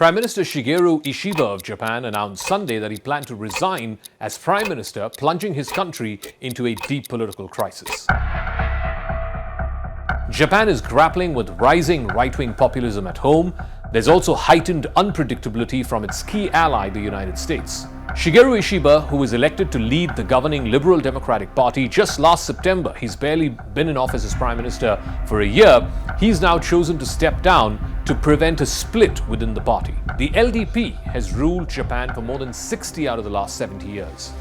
Prime Minister Shigeru Ishiba of Japan announced Sunday that he planned to resign as Prime Minister, plunging his country into a deep political crisis. Japan is grappling with rising right-wing populism at home. There's also heightened unpredictability from its key ally, the United States. Shigeru Ishiba, who was elected to lead the governing Liberal Democratic Party just last September, he's barely been in office as Prime Minister for a year, he's now chosen to step down to prevent a split within the party. The LDP has ruled Japan for more than 60 out of the last 70 years.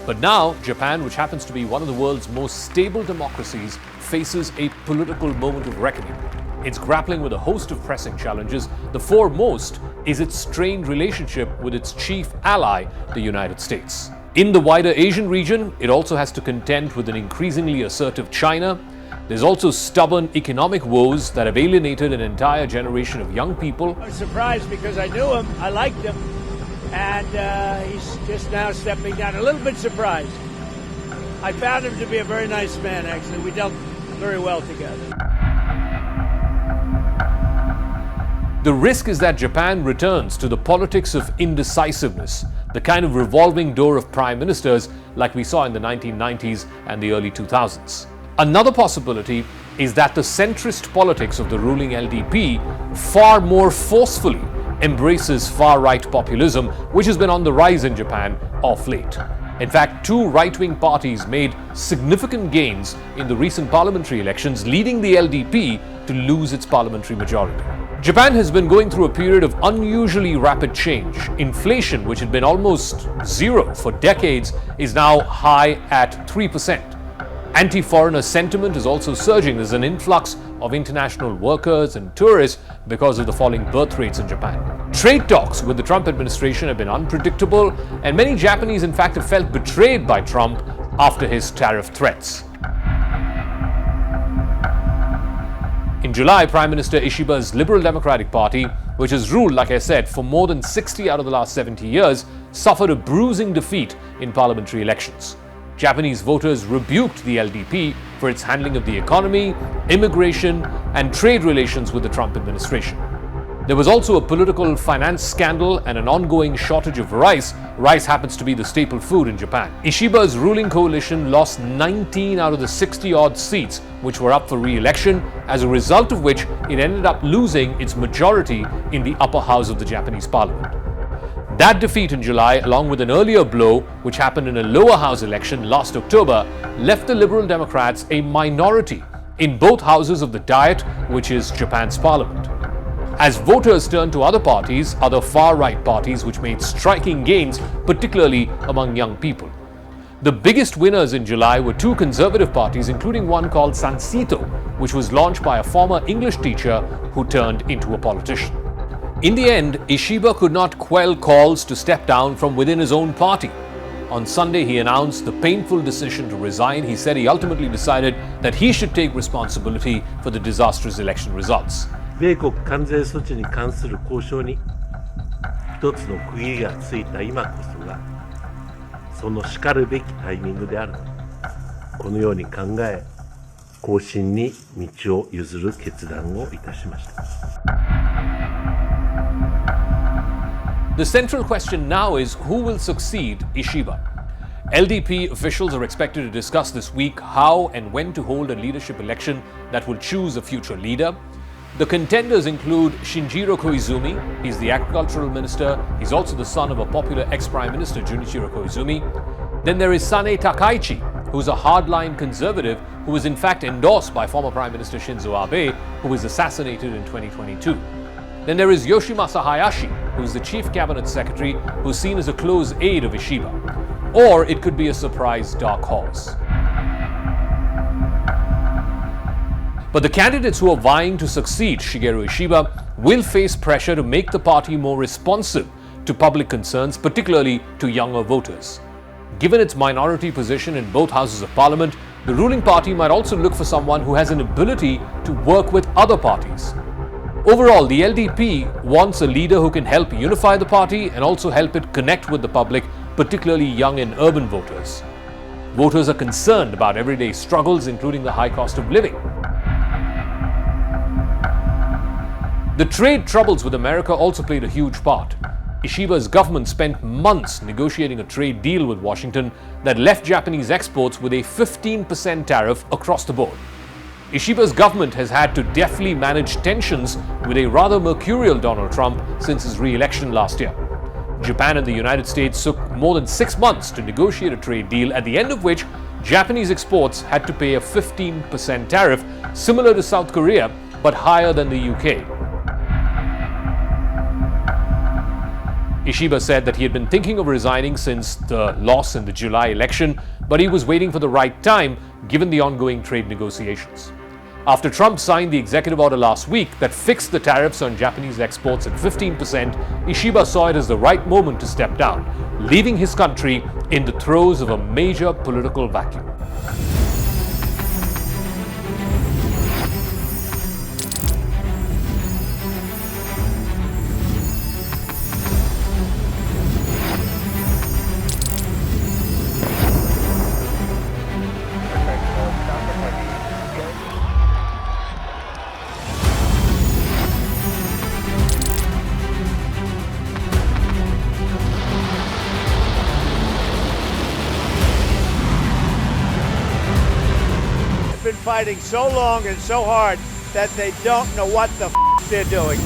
But now, Japan, which happens to be one of the world's most stable democracies, faces a political moment of reckoning. It's grappling with a host of pressing challenges. The foremost is its strained relationship with its chief ally, the United States. In the wider Asian region, it also has to contend with an increasingly assertive China. There's also stubborn economic woes that have alienated an entire generation of young people. I was surprised because I knew him, I liked him, and he's just now stepping down. A little bit surprised. I found him to be a very nice man, actually. We dealt very well together. The risk is that Japan returns to the politics of indecisiveness, the kind of revolving door of prime ministers like we saw in the 1990s and the early 2000s. Another possibility is that the centrist politics of the ruling LDP far more forcefully embraces far-right populism, which has been on the rise in Japan of late. In fact, two right-wing parties made significant gains in the recent parliamentary elections, leading the LDP to lose its parliamentary majority. Japan has been going through a period of unusually rapid change. Inflation, which had been almost zero for decades, is now high at 3%. Anti-foreigner sentiment is also surging. There's an influx of international workers and tourists because of the falling birth rates in Japan. Trade talks with the Trump administration have been unpredictable, and many Japanese, in fact, have felt betrayed by Trump after his tariff threats. In July, Prime Minister Ishiba's Liberal Democratic Party, which has ruled, like I said, for more than 60 out of the last 70 years, suffered a bruising defeat in parliamentary elections. Japanese voters rebuked the LDP for its handling of the economy, immigration, and trade relations with the Trump administration. There was also a political finance scandal and an ongoing shortage of rice. Rice happens to be the staple food in Japan. Ishiba's ruling coalition lost 19 out of the 60-odd seats which were up for re-election, as a result of which it ended up losing its majority in the upper house of the Japanese parliament. That defeat in July, along with an earlier blow which happened in a lower house election last October, left the Liberal Democrats a minority in both houses of the Diet, which is Japan's parliament. As voters turned to other parties, other far-right parties which made striking gains, particularly among young people. The biggest winners in July were two conservative parties, including one called Sansito, which was launched by a former English teacher who turned into a politician. In the end, Ishiba could not quell calls to step down from within his own party. On Sunday, he announced the painful decision to resign. He said he ultimately decided that he should take responsibility for the disastrous election results. 米国関税措置に関する交渉に一つの区切りがついた今こそがそのしかるべきタイミングであるとこのように考え後進に道を譲る決断をいたしました。 The central question now is who will succeed Ishiba. LDP officials are expected to discuss this week how and when to hold a leadership election that will choose a future leader. The contenders include Shinjiro Koizumi. He's the agricultural minister. He's also the son of a popular ex-prime minister, Junichiro Koizumi. Then there is Sane Takaichi, who's a hardline conservative who was in fact endorsed by former Prime Minister Shinzo Abe, who was assassinated in 2022. Then there is Yoshimasa Hayashi, who's the chief cabinet secretary, who's seen as a close aide of Ishiba. Or it could be a surprise dark horse. But the candidates who are vying to succeed Shigeru Ishiba will face pressure to make the party more responsive to public concerns, particularly to younger voters. Given its minority position in both houses of parliament, the ruling party might also look for someone who has an ability to work with other parties. Overall, the LDP wants a leader who can help unify the party and also help it connect with the public, particularly young and urban voters. Voters are concerned about everyday struggles, including the high cost of living. The trade troubles with America also played a huge part. Ishiba's government spent months negotiating a trade deal with Washington that left Japanese exports with a 15% tariff across the board. Ishiba's government has had to deftly manage tensions with a rather mercurial Donald Trump since his re-election last year. Japan and the United States took more than 6 months to negotiate a trade deal, at the end of which Japanese exports had to pay a 15% tariff, similar to South Korea, but higher than the UK. Ishiba said that he had been thinking of resigning since the loss in the July election, but he was waiting for the right time given the ongoing trade negotiations. After Trump signed the executive order last week that fixed the tariffs on Japanese exports at 15%, Ishiba saw it as the right moment to step down, leaving his country in the throes of a major political vacuum. Been fighting so long and so hard that they don't know what the they're doing.